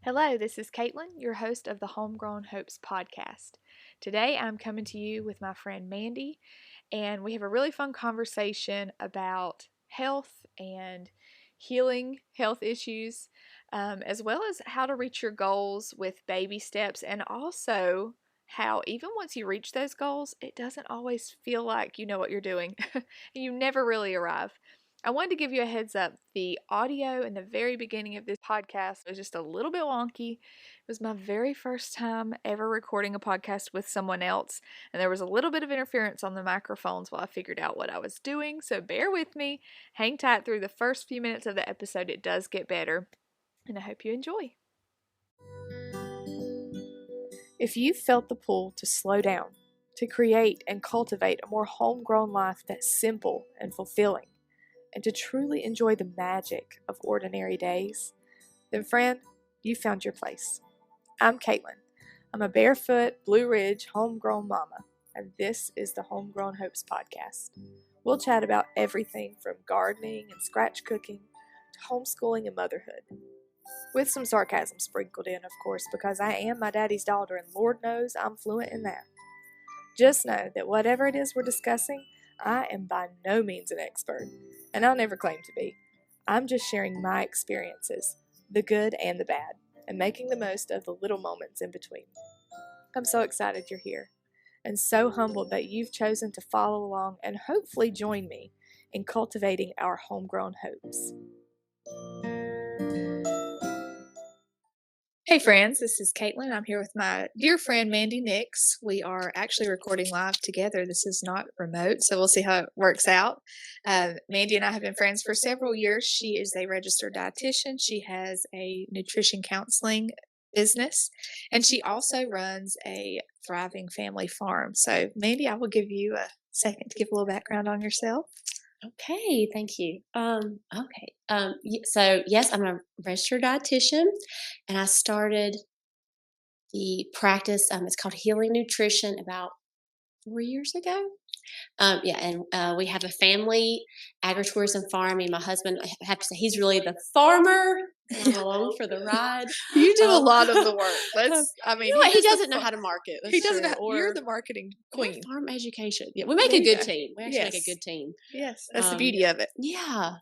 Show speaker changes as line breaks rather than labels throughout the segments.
Hello, this is Caitlin, your host of the Homegrown Hopes podcast. Today I'm coming to you with my friend Mandy, and we have a really fun conversation about health and healing health issues, as well as how to reach your goals with baby steps, and also how even once you reach those goals, it doesn't always feel like you know what you're doing, and you never really arrive. I wanted to give you a heads up. The audio in the very beginning of this podcast was just a little bit wonky. It was my very first time ever recording a podcast with someone else, and there was a little bit of interference on the microphones while I figured out what I was doing, so bear with me. Hang tight through the first few minutes of the episode. It does get better, and I hope you enjoy. If you felt the pull to slow down, to create and cultivate a more homegrown life that's simple and fulfilling, and to truly enjoy the magic of ordinary days, then friend, you found your place. I'm Caitlin. I'm a barefoot, Blue Ridge, homegrown mama, and this is the Homegrown Hopes podcast. We'll chat about everything from gardening and scratch cooking to homeschooling and motherhood. With some sarcasm sprinkled in, of course, because I am my daddy's daughter, and Lord knows I'm fluent in that. Just know that whatever it is we're discussing, I am by no means an expert, and I'll never claim to be. I'm just sharing my experiences, the good and the bad, and making the most of the little moments in between. I'm so excited you're here, and so humbled that you've chosen to follow along and hopefully join me in cultivating our homegrown hopes. Hey friends, this is Caitlin. I'm here with my dear friend Mandy Nix. We are actually recording live together. This is not remote, so we'll see how it works out. Mandy and I have been friends for several years. She is a registered dietitian. She has a nutrition counseling business, and she also runs a thriving family farm. So Mandy, I will give you a second to give a little background on yourself.
Okay, thank you. So yes, I'm a registered dietitian, and I started the practice. It's called Healing Nutrition about 4 years ago. We have a family agritourism farm. Me and my husband, I have to say, he's really the farmer. I'm along for the ride.
You do a lot of the work.
He doesn't know how to market.
He doesn't.
Or
You're the marketing queen.
Farm education. Yeah, we make a good team. We actually make a good team.
Yes, that's the beauty of it.
Yeah.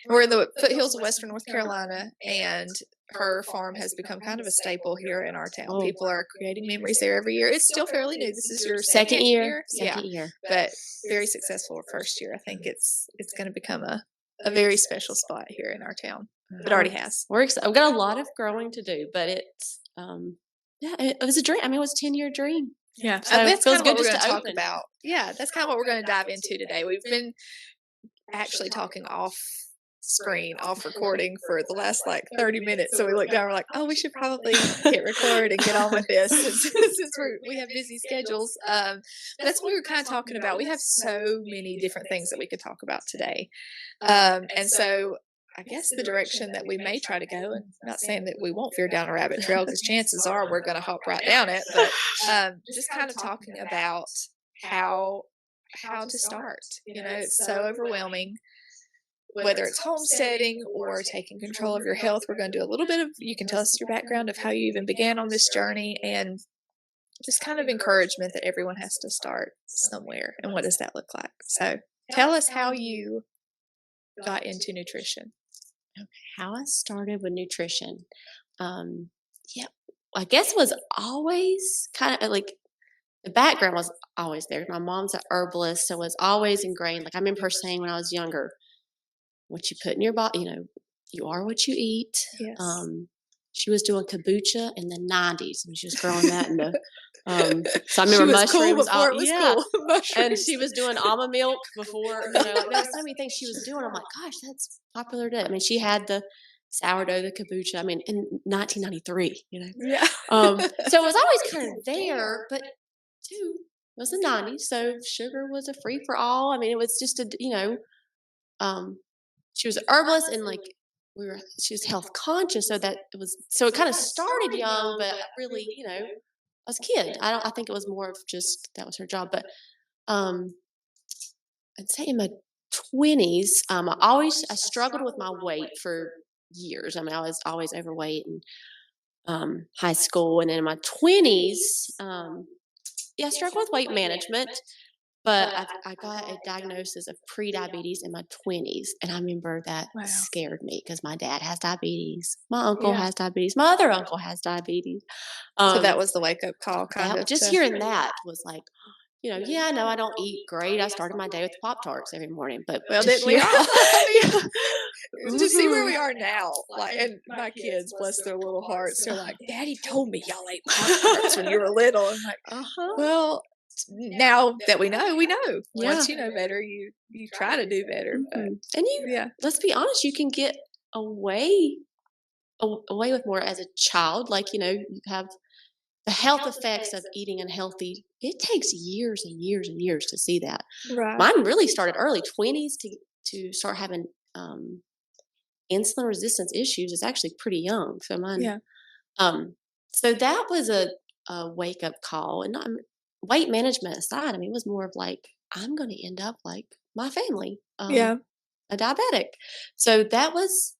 We're in the foothills of Western North Carolina, and her farm has become kind of a staple here in our town. People are creating memories there every year. It's still fairly new. This is your second year.
Second year.
But very successful first year. I think it's going to become a very special spot here in our town. It already has.
I've got a lot of growing to do, but it's it was a dream. I mean, it was a 10-year dream.
Yeah,
so
that's kind of what we're going to talk
open.
about. Yeah, that's kind of what we're going to dive into today. We've been actually talking off recording for the last 30 minutes. So we looked down, we're like, oh, we should probably hit record and get on with this since we have busy schedules. That's what we were kind of talking about. We have so many different things that we could talk about today. And so I guess the direction that we may try to go, and I'm not saying that we won't veer down a rabbit trail, because chances are we're going to hop right down it, but just kind of talking about how to start. It's so overwhelming, whether it's homesteading or taking control of your health. We're going to do a little bit of, you can tell us your background of how you even began on this journey, and just kind of encouragement that everyone has to start somewhere. And what does that look like? So tell us how you got into nutrition.
Okay, how I started with nutrition. I guess it was always kind of like the background was always there. My mom's an herbalist, so it was always ingrained. Like I remember her saying when I was younger, what you put in your body, you are what you eat.
Yes.
She was doing kombucha in the 90s, and she was growing that in the. So I remember mushrooms.
Cool.
And she was doing almond milk before. There were so many things she was doing. I'm like, gosh, that's popular today. I mean, she had the sourdough, the kombucha. I mean, in 1993.
Yeah.
So it was always kind of there, but too, it was the 90s, so sugar was a free for all. I mean, it was just she was an herbalist, and she was health conscious, so it kind of started young, but really, I was a kid. I think it was more of just that was her job. But I'd say in my 20s, I struggled with my weight for years. I mean, I was always overweight, and high school, and in my 20s, I struggled with weight management, but I got a diagnosis of pre-diabetes in my 20s, and I remember that
Wow.
scared me because my dad has diabetes, my uncle
Yeah.
has diabetes, my other uncle has diabetes.
So that was the wake-up call, kind of.
Just hearing that was like, yeah, I know I don't eat great. I started my day with Pop-Tarts every morning, but
Well,
to
didn't we
hear,
all? I mean, to see where we are now, like, and my kids, bless their little hearts, they're like, "Daddy told me y'all ate Pop-Tarts when you were little." I'm like,
uh-huh.
well, now that we know, we know.
Yeah.
Once you know better, you try to do better. But
And
yeah,
let's be honest, you can get away with more as a child. Like, you have the health effects of eating unhealthy. It takes years and years and years to see that.
right.
Mine really started early, 20s to start having insulin resistance issues is actually pretty young. So mine,
Yeah.
so that was a wake up call. And weight management aside, I mean, it was more of like, I'm going to end up like my family,
Yeah.
a diabetic. So that was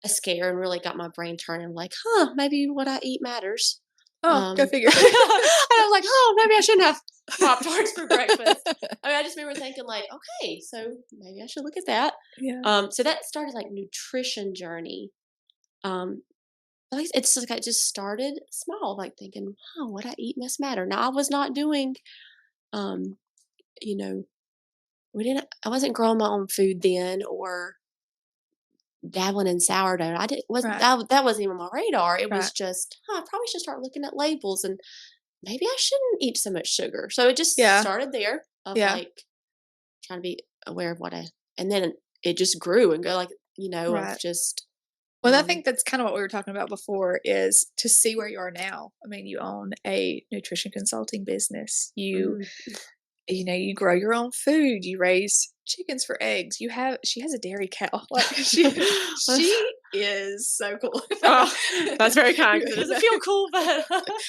a scare and really got my brain turning like, maybe what I eat matters.
Oh, go figure.
And I was like, maybe I shouldn't have Pop-Tarts for breakfast. I mean, I just remember thinking like, okay, so maybe I should look at that.
Yeah.
So that started like nutrition journey. It's like I just started small, like thinking, what I eat must matter. Now I was not doing, I wasn't growing my own food then or dabbling in sourdough.
Right.
That wasn't even on my radar. It was
Right.
just, I probably should start looking at labels and maybe I shouldn't eat so much sugar. So it just
Yeah.
started there of
Yeah.
like trying to be aware of and then it just grew and go like,
Right.
of just.
Well, I think that's kind of what we were talking about before is to see where you are now. I mean, you own a nutrition consulting business. You grow your own food. You raise chickens for eggs. She has a dairy cow. Like she is so cool.
That's very kind because it doesn't feel cool, but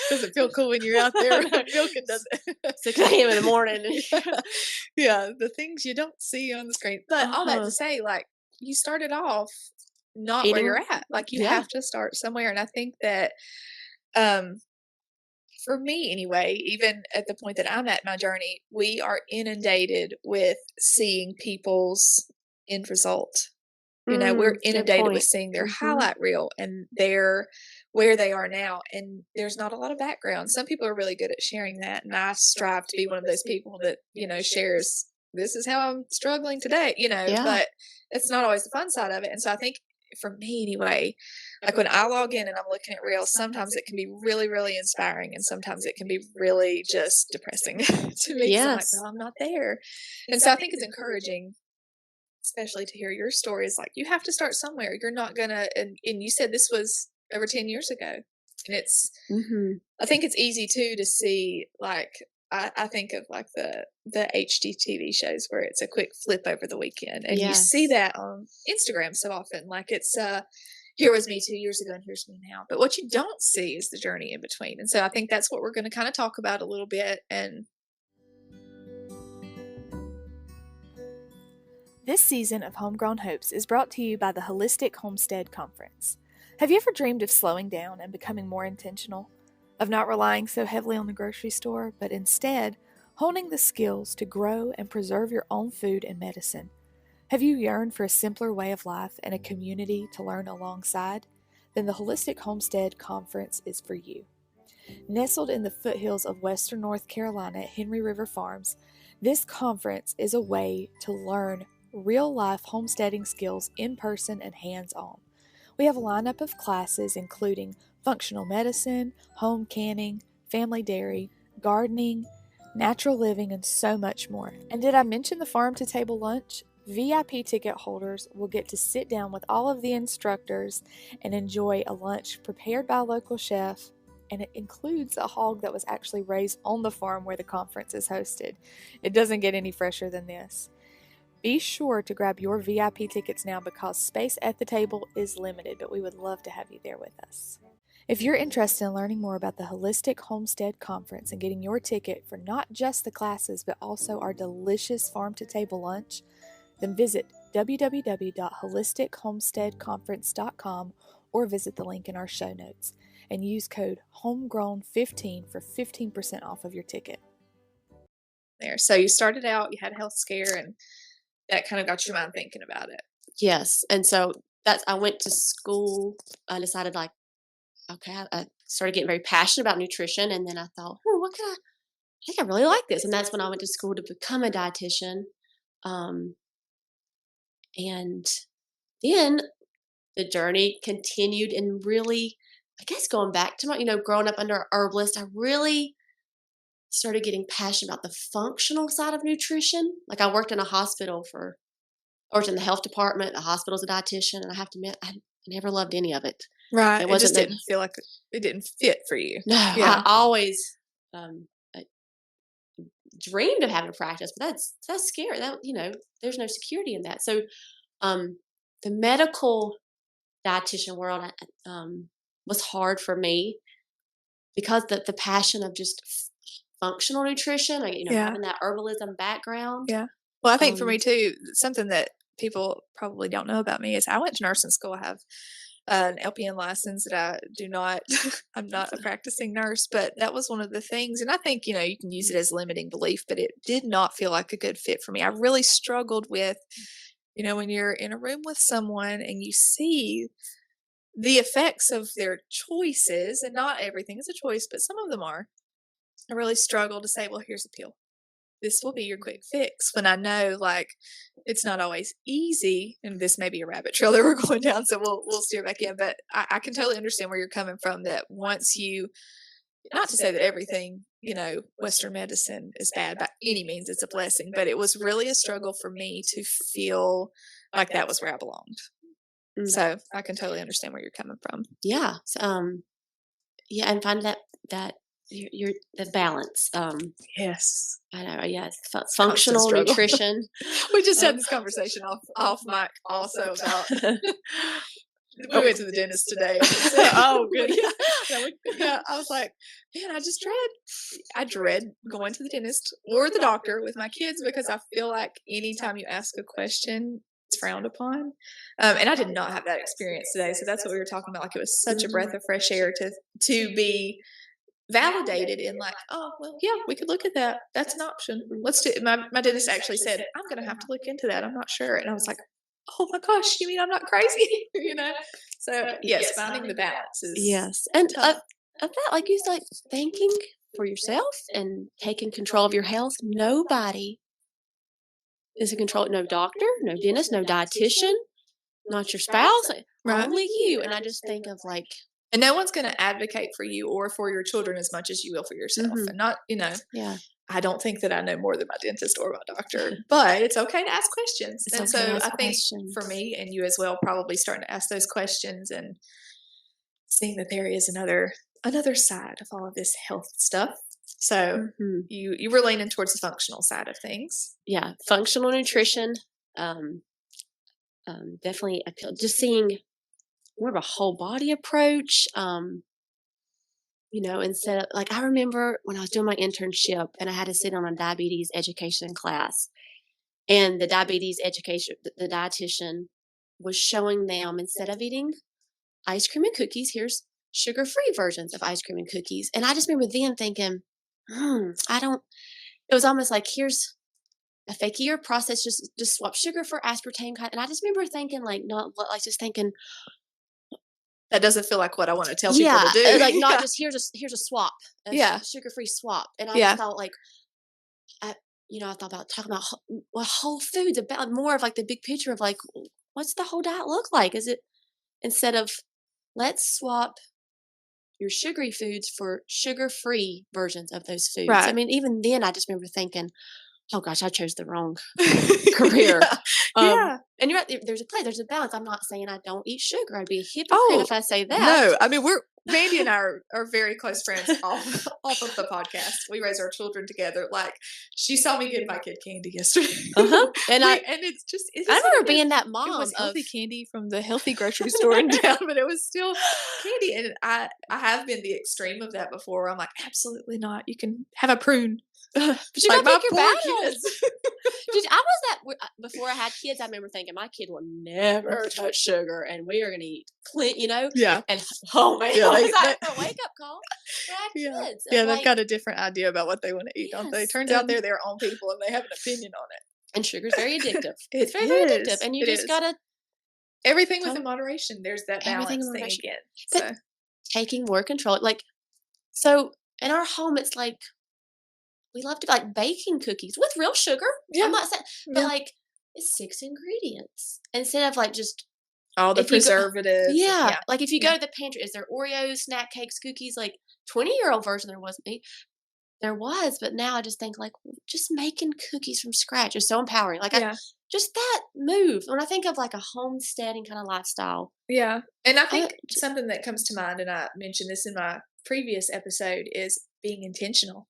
doesn't feel cool when you're out there milking, does it?
6 a.m. in the morning.
Yeah, the things you don't see on the screen. But all that to say, like, you started off not where you're at. Like, you have to start somewhere. And I think that, for me anyway, even at the point that I'm at in my journey, we are inundated with seeing people's end result. We're inundated with seeing their highlight reel and where they are now. And there's not a lot of background. Some people are really good at sharing that. And I strive to be one of those people that, shares, this is how I'm struggling today, but it's not always the fun side of it. And so I think for me anyway, like when I log in and I'm looking at reels, sometimes it can be really, really inspiring. And sometimes it can be really just depressing to me.
Yes.
I'm like, well, I'm not there. And so I think it's encouraging, especially to hear your stories. Like, you have to start somewhere. You're not gonna, and you said this was over 10 years ago. And it's, I think it's easy too to see, like, I think of like the HGTV shows where it's a quick flip over the weekend. And you see that on Instagram so often. Like, it's, here was me 2 years ago and here's me now. But what you don't see is the journey in between. And so I think that's what we're going to kind of talk about a little bit. And this season of Homegrown Hopes is brought to you by the Holistic Homestead Conference. Have you ever dreamed of slowing down and becoming more intentional? Of not relying so heavily on the grocery store, but instead honing the skills to grow and preserve your own food and medicine? Have you yearned for a simpler way of life and a community to learn alongside? Then the Holistic Homestead Conference is for you. Nestled in the foothills of western North Carolina at Henry River Farms, this conference is a way to learn real-life homesteading skills in person and hands-on. We have a lineup of classes including functional medicine, home canning, family dairy, gardening, natural living, and so much more. And did I mention the farm-to-table lunch? VIP ticket holders will get to sit down with all of the instructors and enjoy a lunch prepared by a local chef, and it includes a hog that was actually raised on the farm where the conference is hosted. It doesn't get any fresher than this. Be sure to grab your VIP tickets now because space at the table is limited, but we would love to have you there with us. If you're interested in learning more about the Holistic Homestead Conference and getting your ticket for not just the classes, but also our delicious farm-to-table lunch, then visit www.holistichomesteadconference.com or visit the link in our show notes and use code HOMEGROWN15 for 15% off of your ticket. There. So you started out, you had a health scare, and that kind of got your mind thinking about it.
Yes. And so I went to school. I decided okay, I started getting very passionate about nutrition. And then I thought, I think I really like this. And that's when I went to school to become a dietitian. And then the journey continued, and really, I guess going back to my, growing up under a herbalist, I really started getting passionate about the functional side of nutrition. Like I worked in a hospital I worked in the health department, the hospital as a dietitian, and I have to admit, I never loved any of it.
Right. It just didn't feel like it didn't fit for you.
No, I always I dreamed of having a practice, but that's scary. There's no security in that. So the medical dietitian world was hard for me because the passion of just functional nutrition, having that herbalism background.
Yeah. Well, I think for me too, something that people probably don't know about me is I went to nursing school. I have an LPN license that I'm not a practicing nurse, but that was one of the things. And I think, you can use it as limiting belief, but it did not feel like a good fit for me. I really struggled with, when you're in a room with someone and you see the effects of their choices, and not everything is a choice, but some of them are. I really struggle to say, well, here's a pill. This will be your quick fix, when I know it's not always easy. And this may be a rabbit trail that we're going down, so we'll steer back in. But I can totally understand where you're coming from, that once not to say that everything, Western medicine is bad by any means, it's a blessing, but it was really a struggle for me to feel like that was where I belonged. Mm-hmm. So I can totally understand where you're coming from.
Yeah. And find that you're the balance.
Yes.
I know. Yes. Functional nutrition.
We just had this conversation off mic also about. We went to the dentist today. Oh, good. Yeah. I was like, man, I dread going to the dentist or the doctor with my kids, because I feel like anytime you ask a question, it's frowned upon. And I did not have that experience today. So that's what we were talking about. Like, it was such a breath of fresh air to be validated in we could look at that. That's an option. Let's do it. My dentist actually said, I'm going to have to look into that. I'm not sure. And I was like, oh my gosh, you mean I'm not crazy? So yes, finding the balance is
yes. And I felt like you said, thinking for yourself and taking control of your health. Nobody is in control. No doctor, no dentist, no dietitian, not your spouse, right. Only you. And I just think of
and no one's going to advocate for you or for your children as much as you will for yourself. Mm-hmm. And not,
yeah.
I don't think that I know more than my dentist or my doctor, but it's okay to ask questions. And so I think for me and you as well, probably starting to ask those questions and seeing that there is another side of all of this health stuff. So you were leaning towards the functional side of things.
Yeah. Functional nutrition. Definitely appeal. Just seeing more of a whole body approach. Instead of I remember when I was doing my internship and I had to sit on a diabetes education class, and the diabetes education, the dietitian was showing them, instead of eating ice cream and cookies, here's sugar-free versions of ice cream and cookies. And I just remember then thinking, it was almost like, here's a fakier process, just swap sugar for aspartame. And I just remember thinking just thinking,
that doesn't feel like what I want to tell people to do.
Not just here's a swap, sugar-free swap. And I thought I thought about talking about whole foods, about more of the big picture of what's the whole diet look like? Is it, instead of let's swap your sugary foods for sugar-free versions of those foods. Right. I mean, even then I just remember thinking, oh gosh, I chose the wrong career. And you're right, there's a balance. I'm not saying I don't eat sugar. I'd be a hypocrite if I say that.
No, I mean, Mandy and I are very close friends off of the podcast. We raise our children together. She saw me give my kid candy yesterday.
And
it's just,
I remember being that mom.
It was healthy candy from the healthy grocery store in town, but it was still candy. And I have been the extreme of that before. I'm like, absolutely not. You can have a prune.
But you
Like,
gotta pick
my
your
poor
battles. Dude, I was before I had kids. I remember thinking my kid will never touch sugar, and we are gonna eat clean,
Yeah.
And oh man,
Yeah,
was that a wake up call for our
yeah.
kids?
Yeah,
Of
they've
like,
got a different idea about what they want to eat, don't they?
yes,
Turns out they're their own people and they have an opinion on it.
and sugar's very addictive.
It
It's very, very addictive,
is.
and you
It
just
is.
gotta
Everything within moderation. There's that
everything in
balance thing
moderation.
again.
But
So
taking more control, like so in our home, it's like we love to like baking cookies with real sugar.
yeah,
I'm not saying, but
yeah.
like it's 6 ingredients instead of like just
All the
if you go,
preservatives.
yeah, like if you
Yeah.
go to the pantry, is there Oreos, snack cakes, cookies? Like 20-year-old version, there wasn't me. There was, but now I just think like just making cookies from scratch is so empowering. Like
Yeah.
just that move. When I think of like a homesteading kind of lifestyle,
Yeah. And I think
just,
something that comes to mind, and I mentioned this in my previous episode, is being intentional.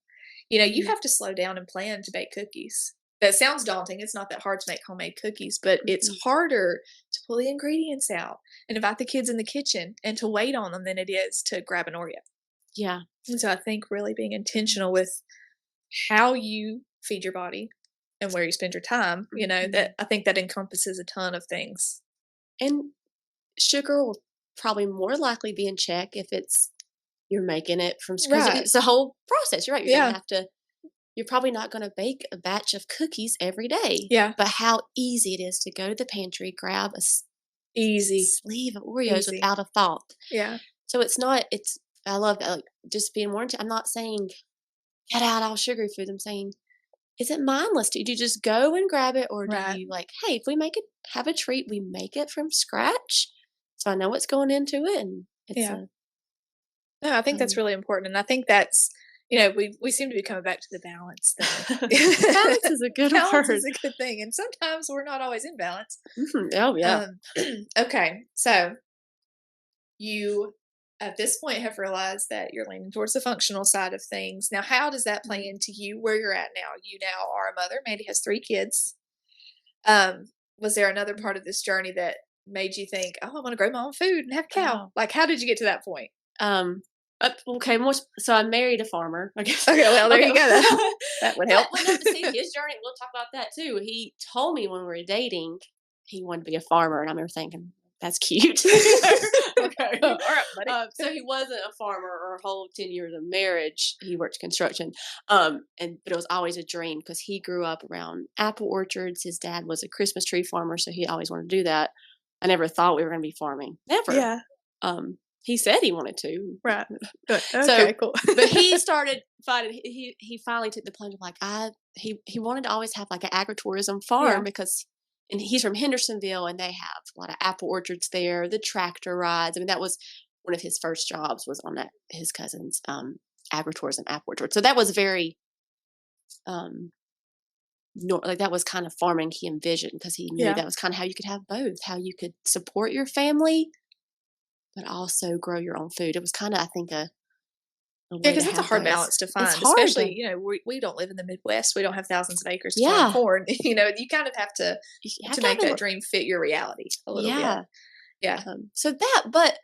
You have to slow down and plan to bake cookies. That sounds daunting. It's not that hard to make homemade cookies, but it's harder to pull the ingredients out and invite the kids in the kitchen and to wait on them than it is to grab an Oreo.
yeah.
And so I think really being intentional with how you feed your body and where you spend your time, that I think that encompasses a ton of things.
And sugar will probably more likely be in check if you're making it from scratch.
Right.
It's a whole process. You're right. You're
Yeah.
gonna have to. You're probably not going to bake a batch of cookies every day.
Yeah.
But how easy it is to go to the pantry, grab a
Easy.
sleeve of Oreos
Easy.
without a thought.
Yeah.
So it's not. It's. I love that. Like, just being more. I'm not saying cut out all sugary foods. I'm saying, is it mindless? Do you just go and grab it, or do
Right.
you like, hey, if we have a treat, we make it from scratch, so I know what's going into it, and it's
Yeah. No, I think that's really important, and I think that's we seem to be coming back to the balance thing.
balance is a good
Balance
word.
is a good thing, and sometimes we're not always in balance.
Oh yeah.
Okay, so you at this point have realized that you're leaning towards the functional side of things. Now, how does that play into you where you're at now? You now are a mother. Mandy has 3 kids. Was there another part of this journey that made you think, "Oh, I want to grow my own food and have a cow"?
Oh.
Like, how did you get to that point?
Okay, so I married a farmer, I guess.
Okay, well, there you go. That would help.
But, no, to see his journey, we'll talk about that too. He told me when we were dating he wanted to be a farmer, and I remember thinking, that's cute. Okay.
All right, buddy.
So he wasn't a farmer or a whole 10 years of marriage. He worked construction. But it was always a dream because he grew up around apple orchards. His dad was a Christmas tree farmer, so he always wanted to do that. I never thought we were going to be farming. Never.
Yeah.
He said he wanted to.
Right. Okay,
So,
cool.
But he started finding, he finally took the plunge of like, he wanted to always have like an agritourism farm because, and he's from Hendersonville and they have a lot of apple orchards there, the tractor rides. I mean, that was one of his first jobs was on his cousin's agritourism apple orchard. So that was very, like that was kind of farming he envisioned because he knew that was kind of how you could have both, how you could support your family but also grow your own food. It was kind of, I think, a way
because
to
it's a
have
hard
those.
balance to find,
It's hard
especially we don't live in the Midwest. We don't have thousands of acres to farm corn. You kind of have to make that dream fit your reality a little bit. Yeah.
So that, but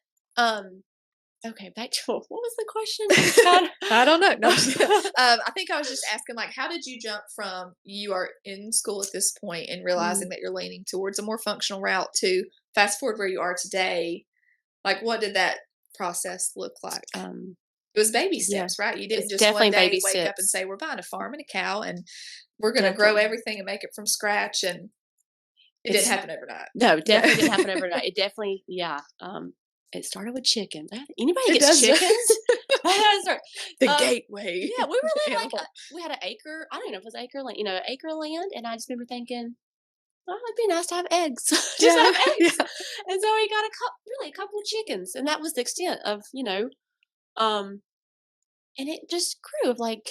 okay, back to what was the question?
I don't know. No, I think I was just asking, like, how did you jump from you are in school at this point and realizing that you're leaning towards a more functional route to fast forward where you are today? Like, what did that process look like? It was baby steps, right? You didn't just one day wake up and say, we're buying a farm and a cow and we're going to grow everything and make it from scratch. And it didn't happen overnight.
No, definitely didn't happen overnight. It definitely, it started with chickens. Anybody gets chickens?
The gateway.
Yeah, we were like, we had an acre. I don't know if it was acre land, acre land. And I just remember thinking, well, it'd be nice to have eggs. Just have eggs. Yeah. And so we got a couple of chickens. And that was the extent of, and it just grew of like,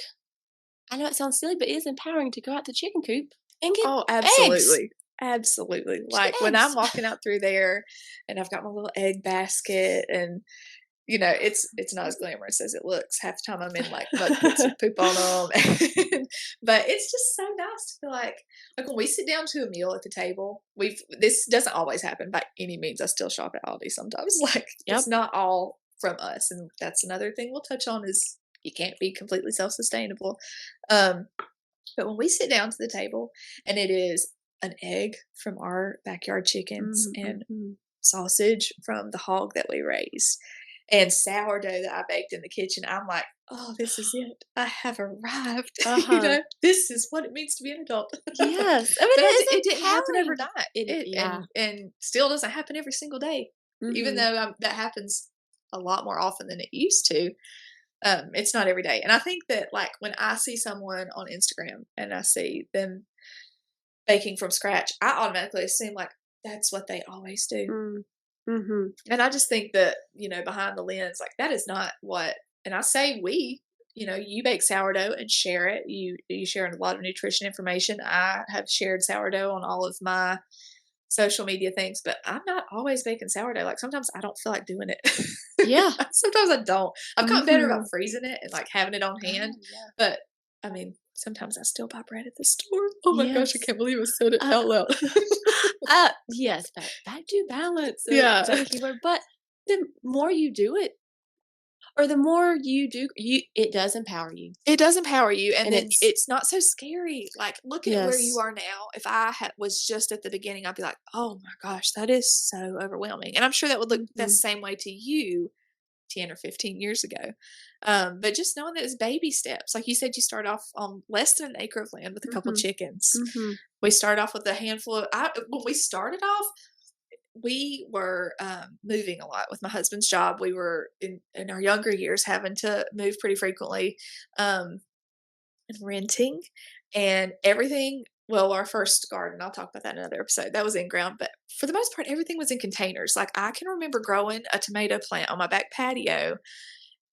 I know it sounds silly, but it is empowering to go out to the chicken coop and get
absolutely.
eggs.
Absolutely. Like when I'm walking out through there and I've got my little egg basket and it's not as glamorous as it looks. Half the time I'm in like mud pits with poop on them. But it's just so nice to feel like when we sit down to a meal at the table, this doesn't always happen by any means. I still shop at Aldi sometimes. Like it's not all from us. And that's another thing we'll touch on is you can't be completely self-sustainable. But when we sit down to the table and it is an egg from our backyard chickens and sausage from the hog that we raise and sourdough that I baked in the kitchen, I'm like, oh, this is it. I have arrived. This is what it means to be an adult.
Yes. I
But
mean,
it didn't happen overnight.
Yeah.
And still doesn't happen every single day, even though that happens a lot more often than it used to. It's not every day. And I think that, like, when I see someone on Instagram and I see them baking from scratch, I automatically assume, like, that's what they always do. And I just think that, behind the lens, like, that is not what, and I say we, you bake sourdough and share it. You share a lot of nutrition information. I have shared sourdough on all of my social media things, but I'm not always baking sourdough. Like, sometimes I don't feel like doing it.
Yeah.
Sometimes I don't. I've gotten better about freezing it and, like, having it on hand.
Yeah.
But I mean, sometimes I still buy bread at the store. Oh my gosh, I can't believe I said it out loud.
Yes, back to balance.
Yeah.
But the more you do it, or the more you do, it does empower you.
It does empower you, and then
it's
it's not so scary. Like, look at where you are now. If I was just at the beginning, I'd be like, oh my gosh, that is so overwhelming. And I'm sure that would look the same way to you 10 or 15 years ago. But just knowing that it's baby steps. Like you said, you start off on less than an acre of land with a couple chickens. We start off with a handful of, when we started off, we were moving a lot with my husband's job. We were in our younger years having to move pretty frequently, and renting and everything. Well, our first garden, I'll talk about that in another episode, that was in ground, but for the most part, everything was in containers. Like, I can remember growing a tomato plant on my back patio,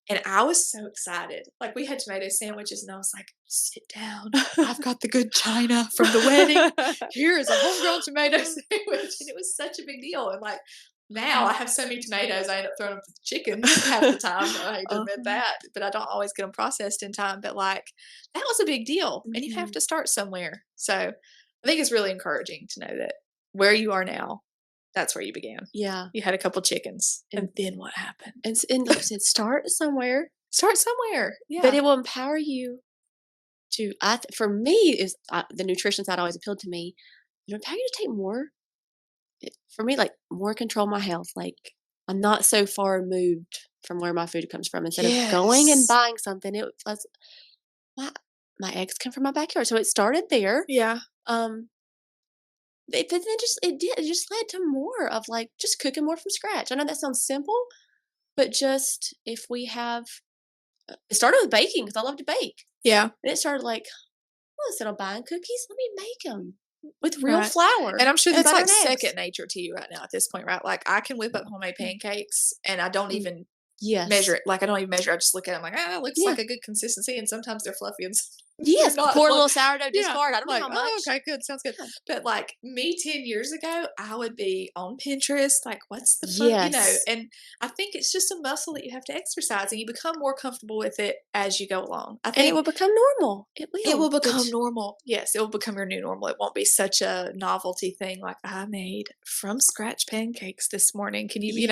and I was so excited. Like, we had tomato sandwiches, and I was like, sit down. I've got the good china from the wedding. Here is a homegrown tomato sandwich. And it was such a big deal. And, like, now I have so many tomatoes, I end up throwing them to the chickens half the time. I hate to admit that, but I don't always get them processed in time. But, like, that was a big deal. And you have to start somewhere. So I think it's really encouraging to know that where you are now, that's where you began.
Yeah.
You had a couple chickens. And then what happened?
And like I said, start somewhere.
Start somewhere. Yeah.
But it will empower you to, for me, is the nutrition side always appealed to me. It'll empower you to take more, for me, like, more control of my health. Like, I'm not so far removed from where my food comes from. Instead of going and buying something, my eggs come from my backyard. So it started there.
Yeah.
But then it just led to more of, like, just cooking more from scratch. I know that sounds simple, but just if we have, it started with baking because I love to bake.
Yeah.
And it started like, well, instead of buying cookies, let me make them with real flour.
And I'm sure that's like second nature to you right now at this point, right? Like, I can whip up homemade pancakes and I don't even measure it. Like, I don't even measure it. I just look at it. I'm like, it looks like a good consistency. And sometimes they're fluffy and
yes, pour a little sourdough discard. I don't know how much.
Oh, okay, good. Sounds good. But, like, me 10 years ago, I would be on Pinterest. Like, what's the fun? And I think it's just a muscle that you have to exercise, and you become more comfortable with it as you go along. I think,
and it will become normal. It
will become normal. Yes, it will become your new normal. It won't be such a novelty thing. Like, I made from scratch pancakes this morning. Can you,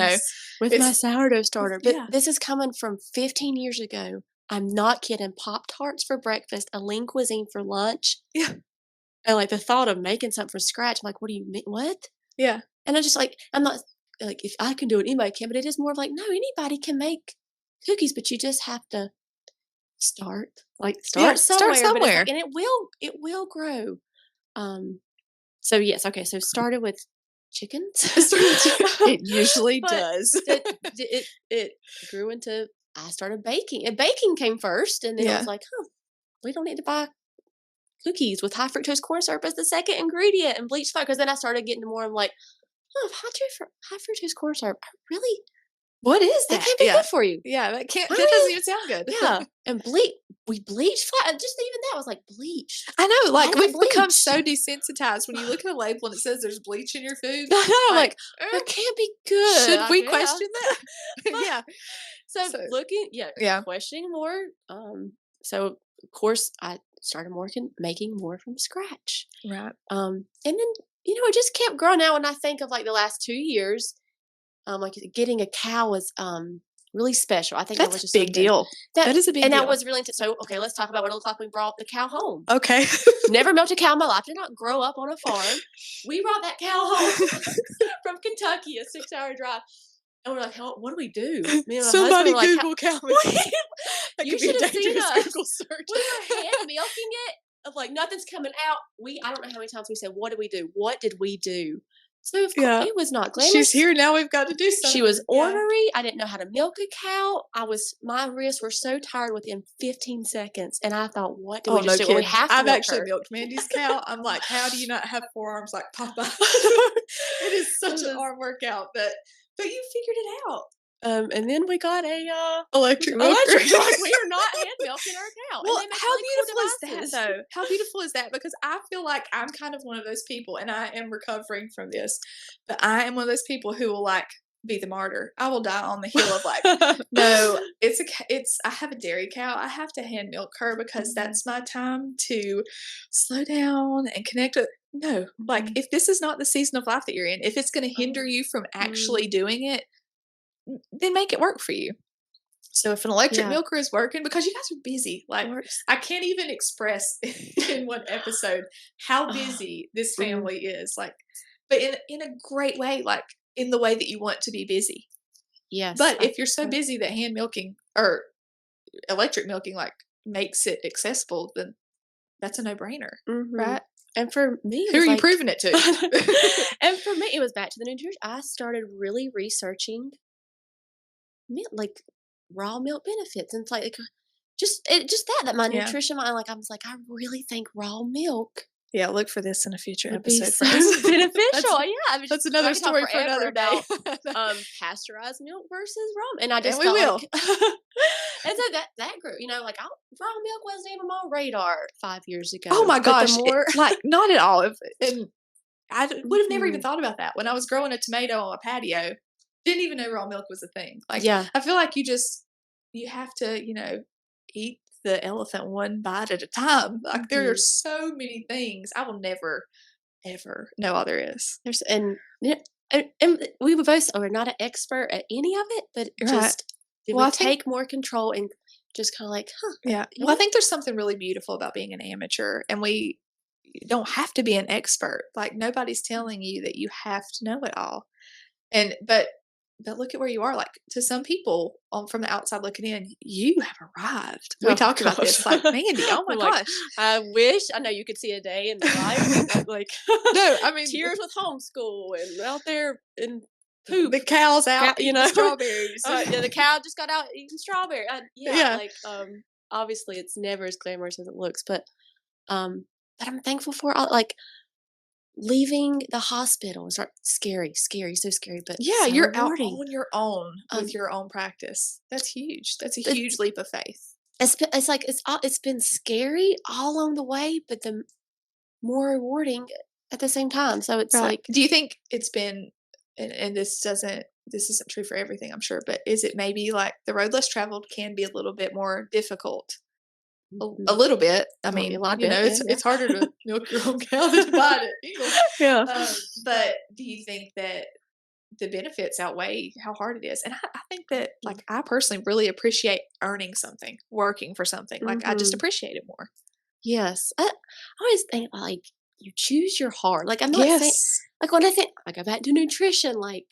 with my sourdough starter. But this is coming from 15 years ago. I'm not kidding. Pop-Tarts for breakfast, a lean cuisine for lunch.
Yeah.
And, like, the thought of making something from scratch, I'm like, what do you mean? What?
Yeah.
And I'm just like, I'm not, like, if I can do it, anybody can. But it is more of like, no, anybody can make cookies, but you just have to start. Like, start somewhere.
Start somewhere.
Like, and it will grow. So, yes. Okay. So, started with chickens.
It usually does.
It grew into, I started baking. And baking came first. And then I was like, we don't need to buy cookies with high fructose corn syrup as the second ingredient and bleached flour. Because then I started getting more, I'm like, high fructose corn syrup, really?
What is that?
That can't be good for you.
Yeah, that doesn't even sound good.
Yeah. And we bleached flour. Just even that was like, bleached.
I know, like, we've become so desensitized when you look at a label and it says there's bleach in your food.
I know, like, that can't be good.
Should we question that? Yeah.
So questioning more. So of course I started making more from scratch.
Right.
And then, it just kept growing. Now when I think of, like, the last 2 years, like, getting a cow was really special. I think
That's
that was just
a big
something
deal. That is a big
and
deal.
that was really so. Okay, let's talk about what it looked like when we brought the cow home.
Okay.
Never milked a cow in my life. Did not grow up on a farm. We brought that cow home from Kentucky, a 6-hour drive. And we're like, what do we do? Me and my
Somebody
husband were
Google cow
like, you should have seen us.
Google search.
We were hand milking it. Of like, nothing's coming out. I don't know how many times we said, what did we do? What did we do? So of course, it was not glamorous.
She's here now. We've got to do something.
She was ornery. I didn't know how to milk a cow. My wrists were so tired within 15 seconds. And I thought, what do we just do? Well, we have to
I've
milk
actually
her.
milked Mandy's cow. I'm like, how do you not have forearms like Papa? It is such an arm workout, but you figured it out.
And then we got a
electric milker.
We are not hand milking our cow.
Well,
and
how
really
beautiful
cool
is that, though? How beautiful is that? Because I feel like I'm kind of one of those people, and I am recovering from this, but I am one of those people who will like be the martyr. I will die on the hill of like, no, I have a dairy cow. I have to hand milk her because that's my time to slow down and connect with. No, like if this is not the season of life that you're in, if it's going to hinder you from actually doing it, then make it work for you. So if an electric milker is working, because you guys are busy, like I can't even express in one episode how busy this family is, like, but in a great way, like in the way that you want to be busy.
Yes.
But if you're so busy that hand milking or electric milking like makes it accessible, then that's a no-brainer, right?
And for me,
who are you proving it to?
And for me, it was back to the nutrition. I started really researching like raw milk benefits, and it's like just that my nutrition mind, like I was like, I really think raw milk
look for this in a future
would
episode
be so beneficial.
That's another story for another day.
Pasteurized milk versus raw, and I just
we will.
and so that grew, like raw milk wasn't even on my radar 5 years ago.
Oh my gosh, like not at all. And I would have never even thought about that when I was growing a tomato on a patio. Didn't even know raw milk was a thing. Like, I feel like you have to, eat the elephant one bite at a time. Like, there are so many things I will never, ever know all there is.
And we were both, we're not an expert at any of it, but just we take more control and just kind of like,
Yeah. Well, I think there's something really beautiful about being an amateur, and you don't have to be an expert. Like, nobody's telling you that you have to know it all. But look at where you are. Like, to some people from the outside looking in, you have arrived. We talked about this. Like, Mandy, oh my gosh.
I wish I know you could see a day in the life. Like,
no, I mean,
tears with homeschool and out there and poop.
The cow's out eating strawberries.
The cow just got out eating strawberries. Like, obviously it's never as glamorous as it looks, but I'm thankful for all, like, leaving the hospital is scary, so scary. But so
you're
rewarding.
out on your own with your own practice. That's huge. That's a huge leap of faith.
It's been scary all along the way, but the more rewarding at the same time. So it's like,
do you think it's been? And this isn't true for everything, I'm sure. But is it maybe like the road less traveled can be a little bit more difficult? A little bit. I mean, it's harder to milk your own cow than to buy it. But do you think that the benefits outweigh how hard it is? And I think that, like, I personally really appreciate earning something, working for something. Like, I just appreciate it more.
Yes. I always think about, like, you choose your heart. Like, I'm not saying, like, when I go back to nutrition, like,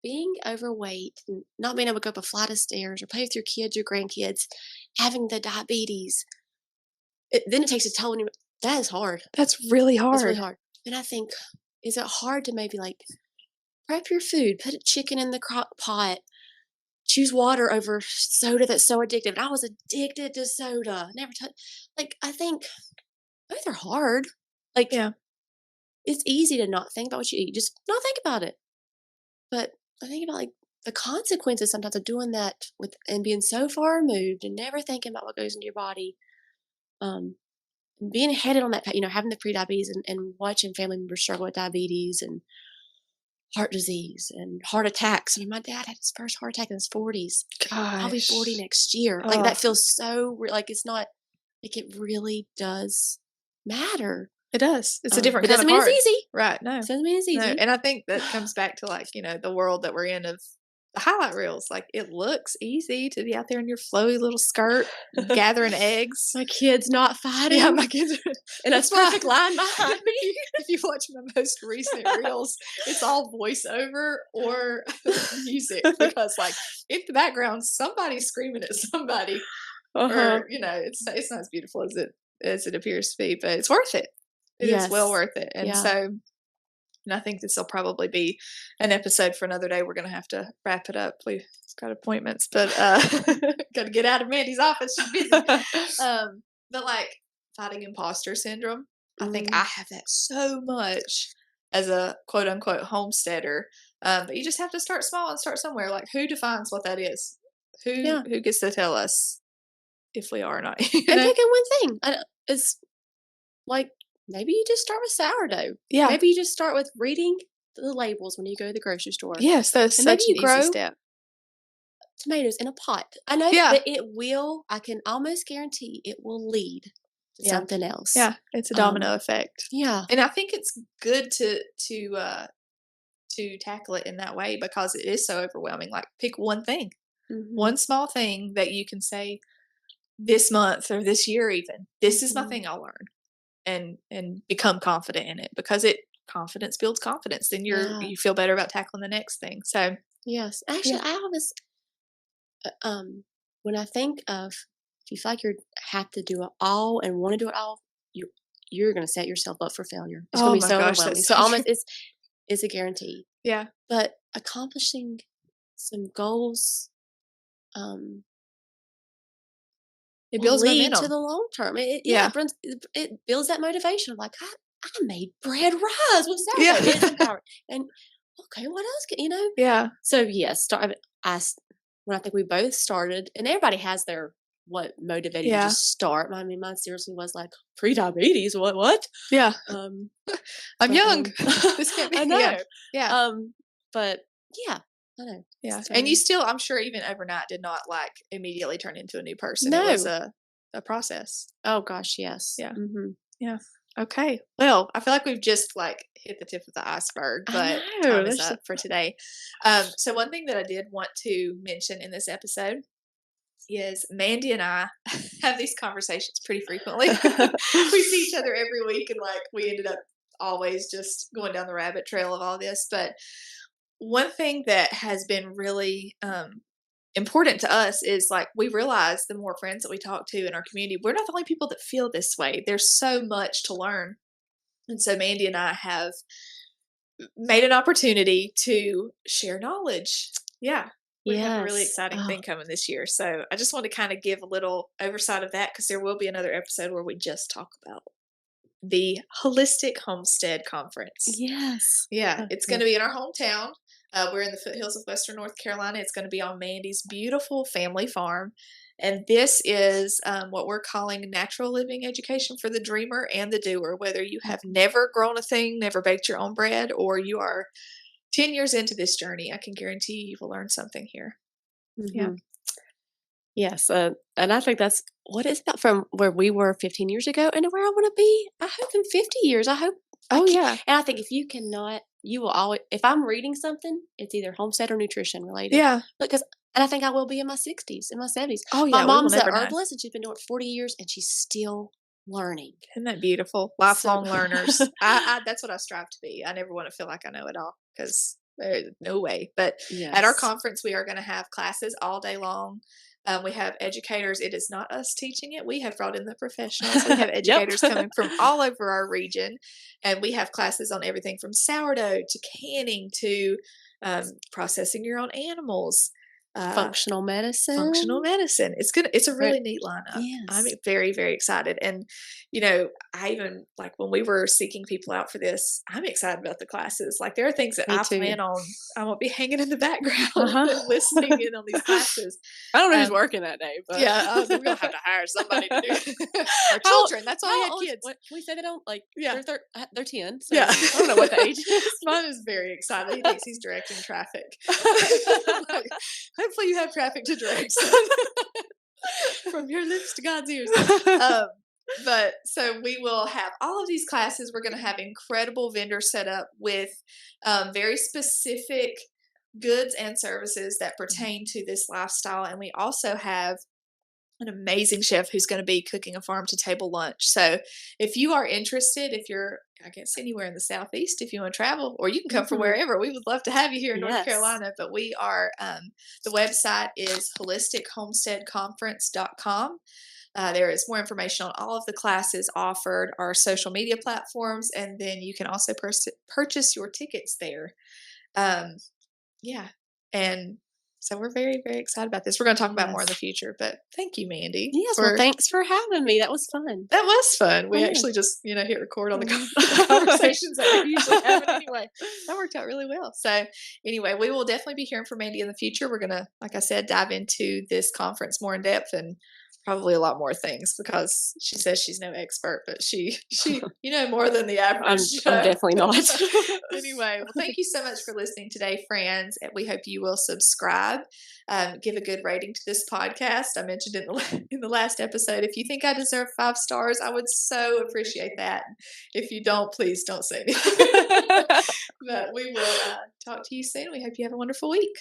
being overweight and not being able to go up a flight of stairs or play with your kids or grandkids, having the diabetes, then it takes a toll on you. That is hard.
That's really hard.
It's really hard. And I think, is it hard to maybe, like, prep your food, put a chicken in the crock pot, choose water over soda that's so addictive? And I was addicted to soda. Never like, I think both are hard. Like, it's easy to not think about what you eat. Just not think about it. But I think about, like, the consequences sometimes of doing that and being so far removed and never thinking about what goes into your body. Being headed on that, having the pre-diabetes and watching family members struggle with diabetes and heart disease and heart attacks. I mean, my dad had his first heart attack in his 40s.
Gosh.
I'll be 40 next year. Like, that feels so like, it's not, like, it really does matter.
It does. It's a different kind of
mean
hard.
It's easy.
Right. No.
It doesn't mean it's easy.
No. And I think that comes back to, like, the world that we're in of the highlight reels. Like, it looks easy to be out there in your flowy little skirt gathering eggs.
My kid's not fighting.
Yeah, my kids are
in a perfect line behind me.
If you watch my most recent reels, it's all voiceover or music because, like, in the background, somebody's screaming at somebody, or it's not as beautiful as it appears to be, but it's worth it. It is well worth it, and so. And I think this will probably be an episode for another day. We're going to have to wrap it up. We've got appointments, but got to get out of Mandy's office. She's busy. But like fighting imposter syndrome, I think I have that so much as a quote unquote homesteader. But you just have to start small and start somewhere. Like, who defines what that is? Who gets to tell us if we are or not?
And picking one thing is like. Maybe you just start with sourdough.
Yeah.
Maybe you just start with reading the labels when you go to the grocery store.
Yes, that's such an easy step.
Tomatoes in a pot. I know that I can almost guarantee it will lead to something else.
Yeah, it's a domino effect.
Yeah.
And I think it's good to tackle it in that way because it is so overwhelming. Like, pick one thing. One small thing that you can say this month or this year even. This is my thing I'll learn. And become confident in it because confidence builds confidence. Then you feel better about tackling the next thing. So
yes, actually, I always when I think of if you feel like you have to do it all and want to do it all, you're going to set yourself up for failure. It's going to be so overwhelming. So almost it's a guarantee.
Yeah,
but accomplishing some goals.
It builds momentum
to the long term. It builds that motivation. Like, I made bread rise with sourdough.
Yeah.
It's empowering. And okay, what else can
Yeah.
So yes, when I think we both started, and everybody has their what motivated you to start. I mean, mine seriously was like pre-diabetes. What?
Yeah. I'm young. This can't be.
I know.
Yeah.
But yeah. I know.
Yeah. And you still, I'm sure, even overnight did not like immediately turn into a new person.
No.
It was a process.
Oh gosh, yes.
Yeah. Yeah. Okay. Well, I feel like we've just like hit the tip of the iceberg, but time is up for today. So one thing that I did want to mention in this episode is Mandy and I have these conversations pretty frequently. We see each other every week, and like we ended up always just going down the rabbit trail of all this, but one thing that has been really important to us is like we realize the more friends that we talk to in our community, we're not the only people that feel this way. There's so much to learn. And so Mandy and I have made an opportunity to share knowledge. Yeah. We have a really exciting thing coming this year. So I just want to kind of give a little oversight of that because there will be another episode where we just talk about the Holistic Homestead Conference.
Yes.
Yeah. It's going to be in our hometown. We're in the foothills of Western North Carolina. It's going to be on Mandy's beautiful family farm. And this is what we're calling natural living education for the dreamer and the doer. Whether you have never grown a thing, never baked your own bread, or you are 10 years into this journey, I can guarantee you will learn something here. Yeah.
Yes. And I think that's what it's about from where we were 15 years ago and to where I want to be, I hope in 50 years. I hope. And I think if you cannot, you will always, if I'm reading something, it's either homestead or nutrition related.
Yeah.
And I think I will be in my 60s, in my 70s.
Oh, yeah.
My mom's an herbalist and she's been doing it for 40 years and she's still learning.
Isn't that beautiful? Lifelong learners. That's what I strive to be. I never want to feel like I know it all because there's no way. But at our conference, we are going to have classes all day long. We have educators. It is not us teaching it. We have brought in the professionals. We have educators coming from all over our region. And we have classes on everything from sourdough to canning to processing your own animals.
Functional medicine.
It's a really neat lineup.
Yes.
I'm very, very excited. And, I even, like, when we were seeking people out for this, I'm excited about the classes. Like, there are things that plan on, I won't be hanging in the background and listening in on these classes.
I don't know who's working that day, but.
Yeah, we're going to have to hire somebody to do it. Our children, that's why we had kids.
Can we say they don't, like,
they're
10, so
yeah.
I don't know what the age is.
Mine is very excited. He thinks he's directing traffic. Hopefully you have traffic to direct. From your lips to God's ears. But so we will have all of these classes. We're going to have incredible vendors set up with very specific goods and services that pertain to this lifestyle. And we also have an amazing chef who's going to be cooking a farm to table lunch. So if you are interested, if you're, I guess, anywhere in the Southeast, if you want to travel, or you can come from wherever, we would love to have you here in North Carolina. But we are, the website is holistichomesteadconference.com. There is more information on all of the classes offered, our social media platforms, and then you can also purchase your tickets there. Yeah. And so we're very, very excited about this. We're going to talk about more in the future, but thank you, Mandy.
Yes, well, thanks for having me. That was fun.
That was fun. We actually just, hit record on the conversations that we usually have. Anyway, that worked out really well. So anyway, we will definitely be hearing from Mandy in the future. We're going to, like I said, dive into this conference more in depth and probably a lot more things, because she says she's no expert, but she more than the average.
I'm definitely not.
Anyway, well, thank you so much for listening today, friends. And we hope you will subscribe, give a good rating to this podcast. I mentioned in the last episode, if you think I deserve 5 stars, I would so appreciate that. If you don't, please don't say anything. But we will talk to you soon. We hope you have a wonderful week.